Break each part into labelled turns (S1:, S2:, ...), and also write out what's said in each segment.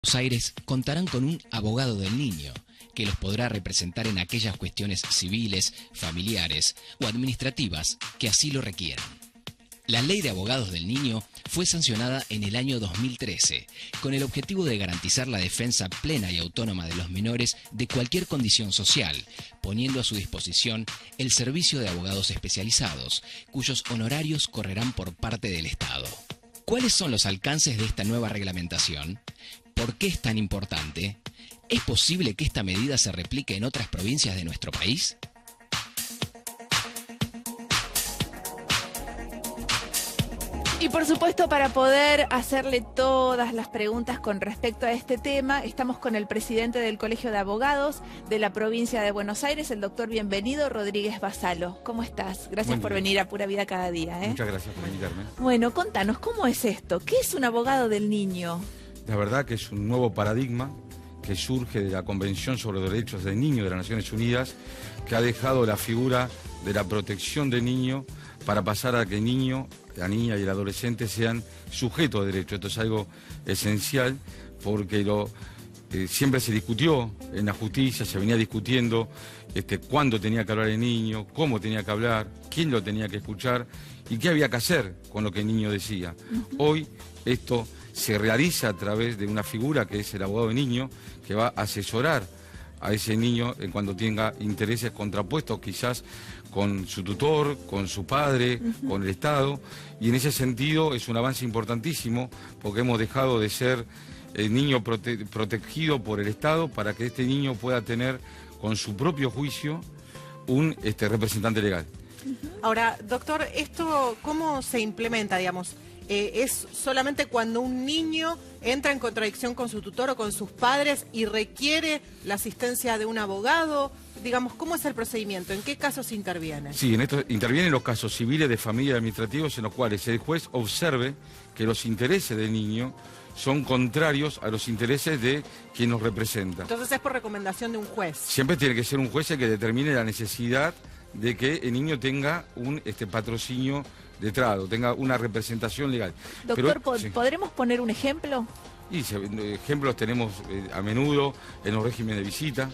S1: Buenos Aires contarán con un abogado del niño, que los podrá representar en aquellas cuestiones civiles, familiares o administrativas que así lo requieran. La Ley de Abogados del Niño fue sancionada en el año 2013, con el objetivo de garantizar la defensa plena y autónoma de los menores de cualquier condición social, poniendo a su disposición el servicio de abogados especializados, cuyos honorarios correrán por parte del Estado. ¿Cuáles son los alcances de esta nueva reglamentación? ¿Por qué es tan importante? ¿Es posible que esta medida se replique en otras provincias de nuestro país?
S2: Y por supuesto, para poder hacerle todas las preguntas con respecto a este tema, estamos con el presidente del Colegio de Abogados de la provincia de Buenos Aires, el doctor Bienvenido Rodríguez Basalo. ¿Cómo estás? Gracias por venir a Pura Vida Cada Día.
S3: Muchas gracias por invitarme.
S2: Bueno, contanos, ¿cómo es esto? ¿Qué es un abogado del niño?
S3: La verdad que es un nuevo paradigma que surge de la Convención sobre los Derechos del Niño de las Naciones Unidas, que ha dejado la figura de la protección del niño para pasar a que el niño, la niña y el adolescente sean sujetos de derecho. Esto es algo esencial porque siempre se discutió en la justicia, se venía discutiendo cuándo tenía que hablar el niño, cómo tenía que hablar, quién lo tenía que escuchar y qué había que hacer con lo que el niño decía. Hoy esto se realiza a través de una figura que es el abogado de niño, que va a asesorar a ese niño en cuando tenga intereses contrapuestos quizás con su tutor, con su padre, con el Estado, y en ese sentido es un avance importantísimo porque hemos dejado de ser el niño protegido por el Estado para que este niño pueda tener con su propio juicio un representante legal.
S4: Ahora, doctor, ¿esto cómo se implementa, digamos? ¿Es solamente cuando un niño entra en contradicción con su tutor o con sus padres y requiere la asistencia de un abogado? Digamos, ¿cómo es el procedimiento? ¿En qué casos interviene?
S3: Sí, en esto intervienen los casos civiles, de familia y administrativos en los cuales el juez observe que los intereses del niño son contrarios a los intereses de quien nos representa.
S4: Entonces es por recomendación de un juez.
S3: Siempre tiene que ser un juez el que determine la necesidad de que el niño tenga un patrocinio de trato, tenga una representación legal.
S2: Doctor,
S3: pero, sí.
S2: ¿podremos poner un ejemplo?
S3: Y ejemplos tenemos a menudo en los regímenes de visita.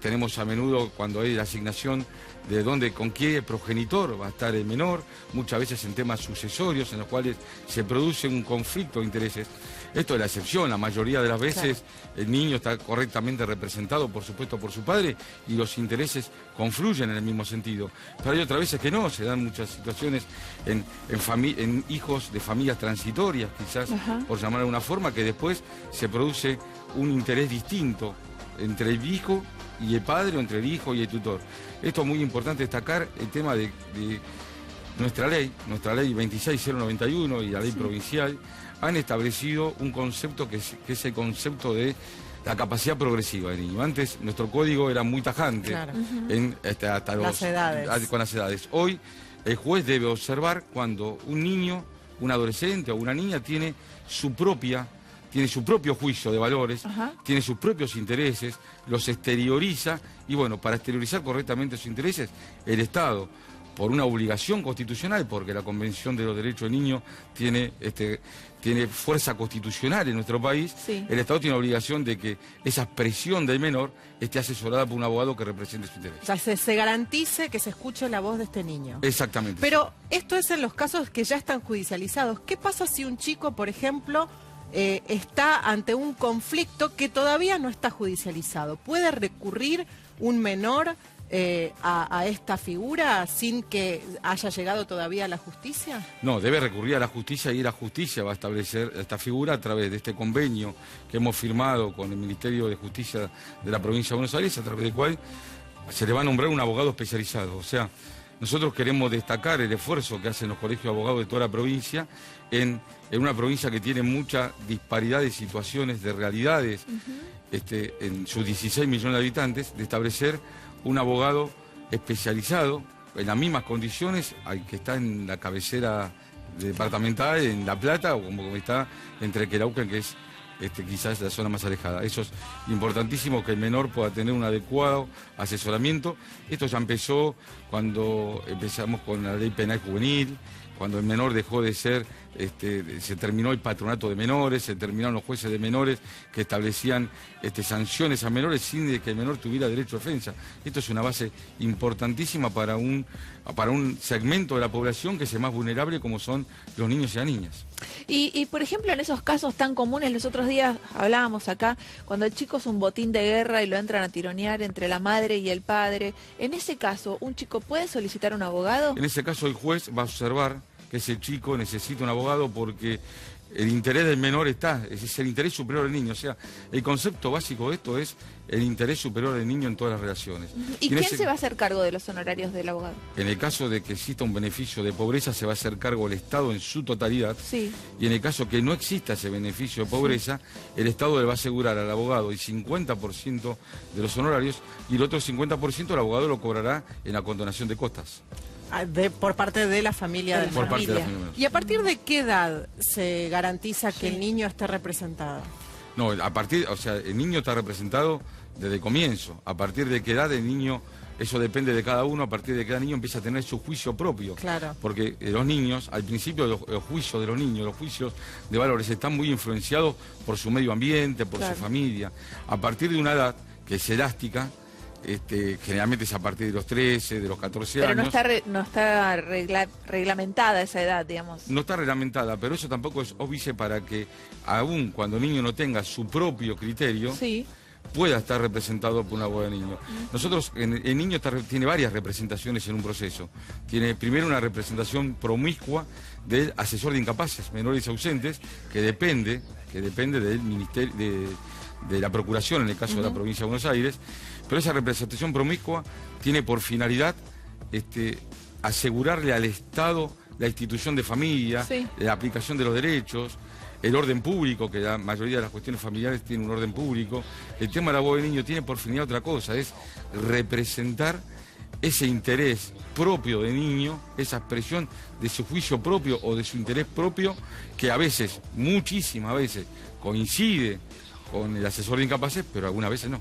S3: Tenemos a menudo cuando hay la asignación de dónde, con qué progenitor va a estar el menor, muchas veces en temas sucesorios en los cuales se produce un conflicto de intereses. Esto es la excepción, la mayoría de las veces el niño está correctamente representado, por supuesto, por su padre y los intereses confluyen en el mismo sentido. Pero hay otras veces que no, se dan muchas situaciones en hijos de familias transitorias, quizás, por llamar de una forma, que después se produce un interés distinto entre el hijo y el padre o entre el hijo y el tutor. Esto es muy importante destacar el tema de nuestra ley 26091 y la ley provincial han establecido un concepto que es el concepto de la capacidad progresiva del niño. Antes nuestro código era muy tajante hasta
S4: las edades.
S3: Con las edades. Hoy el juez debe observar cuando un niño, un adolescente o una niña tiene su propio juicio de valores, tiene sus propios intereses, los exterioriza y bueno, para exteriorizar correctamente sus intereses, el Estado, por una obligación constitucional, porque la Convención de los Derechos del Niño tiene fuerza constitucional en nuestro país, el Estado tiene la obligación de que esa expresión del menor esté asesorada por un abogado que represente su interés.
S4: O sea, se garantice que se escuche la voz de este niño.
S3: Exactamente.
S4: Pero esto es en los casos que ya están judicializados. ¿Qué pasa si un chico, por ejemplo, está ante un conflicto que todavía no está judicializado? ¿Puede recurrir un menor a esta figura sin que haya llegado todavía a la justicia?
S3: No, debe recurrir a la justicia y la justicia va a establecer esta figura a través de este convenio que hemos firmado con el Ministerio de Justicia de la provincia de Buenos Aires, a través del cual se le va a nombrar un abogado especializado. O sea, nosotros queremos destacar el esfuerzo que hacen los colegios de abogados de toda la provincia en una provincia que tiene mucha disparidad de situaciones, de realidades, en sus 16 millones de habitantes, de establecer un abogado especializado en las mismas condiciones al que está en la cabecera departamental en La Plata o como está entre Querauquen, que es quizás la zona más alejada. Eso es importantísimo, que el menor pueda tener un adecuado asesoramiento. Esto ya empezó cuando empezamos con la ley penal juvenil, cuando el menor dejó de ser, se terminó el patronato de menores, se terminaron los jueces de menores que establecían sanciones a menores sin de que el menor tuviera derecho a defensa. Esto es una base importantísima para un segmento de la población que es el más vulnerable, como son los niños y las niñas.
S2: Y por ejemplo, en esos casos tan comunes, los otros días hablábamos acá, cuando el chico es un botín de guerra y lo entran a tironear entre la madre y el padre, en ese caso, ¿un chico puede solicitar un abogado?
S3: En ese caso el juez va a observar que ese chico necesita un abogado porque el interés del menor es el interés superior del niño. O sea, el concepto básico de esto es el interés superior del niño en todas las relaciones.
S2: ¿Y quién se va a hacer cargo de los honorarios del abogado?
S3: En el caso de que exista un beneficio de pobreza, se va a hacer cargo el Estado en su totalidad.
S2: Sí.
S3: Y en el caso que no exista ese beneficio de pobreza, el Estado le va a asegurar al abogado el 50% de los honorarios y el otro 50% el abogado lo cobrará en la condonación de costas.
S4: Por parte de la familia del
S3: Por parte de la
S4: menor.
S3: familia.
S4: ¿Y a partir de qué edad se garantiza que el niño esté representado?
S3: No, el niño está representado desde el comienzo. A partir de qué edad el niño, eso depende de cada uno, a partir de qué edad el niño empieza a tener su juicio propio.
S4: Claro. Porque
S3: los niños, al principio los juicios de los niños, los juicios de valores están muy influenciados por su medio ambiente, por su familia. A partir de una edad que es elástica, generalmente es a partir de los 13, de los 14 años.
S2: Pero no está reglamentada esa edad, digamos.
S3: No está reglamentada, pero eso tampoco es óbice para que, aun cuando el niño no tenga su propio criterio,
S2: sí,
S3: pueda estar representado por un abogado de niño. Nosotros, el niño tiene varias representaciones en un proceso. Tiene primero una representación promiscua del asesor de incapaces, menores ausentes, que depende del ministerio, de la Procuración, en el caso de la provincia de Buenos Aires. Pero esa representación promiscua tiene por finalidad asegurarle al Estado la institución de familia, la aplicación de los derechos, el orden público, que la mayoría de las cuestiones familiares tienen un orden público. El tema del abogado del niño tiene por finalidad otra cosa, es representar ese interés propio del niño, esa expresión de su juicio propio o de su interés propio, que a veces, muchísimas veces, coincide con el asesor de incapaces, pero algunas veces no.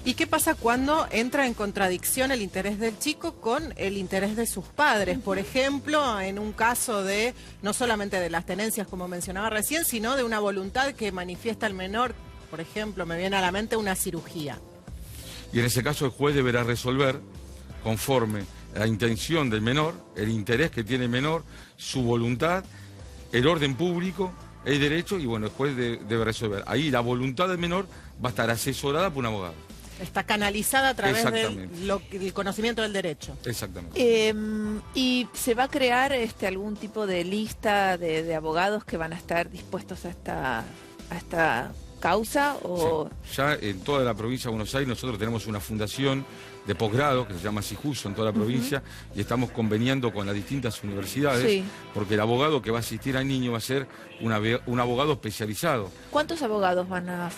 S4: ¿Y qué pasa cuando entra en contradicción el interés del chico con el interés de sus padres? Por ejemplo, en un caso de, no solamente de las tenencias, como mencionaba recién, sino de una voluntad que manifiesta el menor, por ejemplo, me viene a la mente una cirugía.
S3: Y en ese caso el juez deberá resolver, conforme a la intención del menor, el interés que tiene el menor, su voluntad, el orden público, el derecho, y bueno, el juez debe resolver. Ahí la voluntad del menor va a estar asesorada por un abogado.
S4: Está canalizada a través del conocimiento del derecho.
S3: Exactamente.
S2: ¿Y se va a crear algún tipo de lista de abogados que van a estar dispuestos a esta causa? O...
S3: Sí. Ya en toda la provincia de Buenos Aires nosotros tenemos una fundación de posgrado que se llama Sijuso en toda la provincia y estamos conveniando con las distintas universidades porque el abogado que va a asistir al niño va a ser un abogado especializado.
S2: ¿Cuántos abogados van a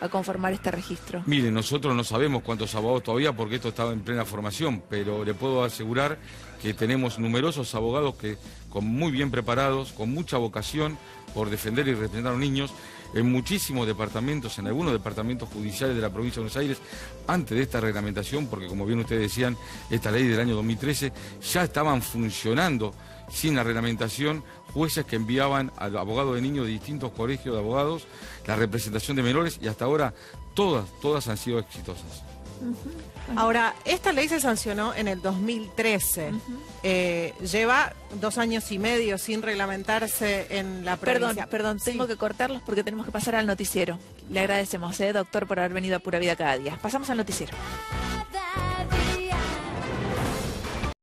S2: conformar este registro?
S3: Miren, nosotros no sabemos cuántos abogados todavía porque esto estaba en plena formación, pero le puedo asegurar que tenemos numerosos abogados que muy bien preparados, con mucha vocación por defender y representar a los niños en muchísimos departamentos, en algunos departamentos judiciales de la provincia de Buenos Aires, antes de esta reglamentación, porque como bien ustedes decían, esta ley del año 2013, ya estaban funcionando sin la reglamentación jueces que enviaban al abogado de niños de distintos colegios de abogados, la representación de menores, y hasta ahora todas han sido exitosas.
S4: Ahora, esta ley se sancionó en el 2013. Lleva 2 años y medio sin reglamentarse en la provincia.
S2: Perdón, tengo que cortarlos porque tenemos que pasar al noticiero. Le agradecemos, doctor, por haber venido a Pura Vida Cada Día. Pasamos al noticiero.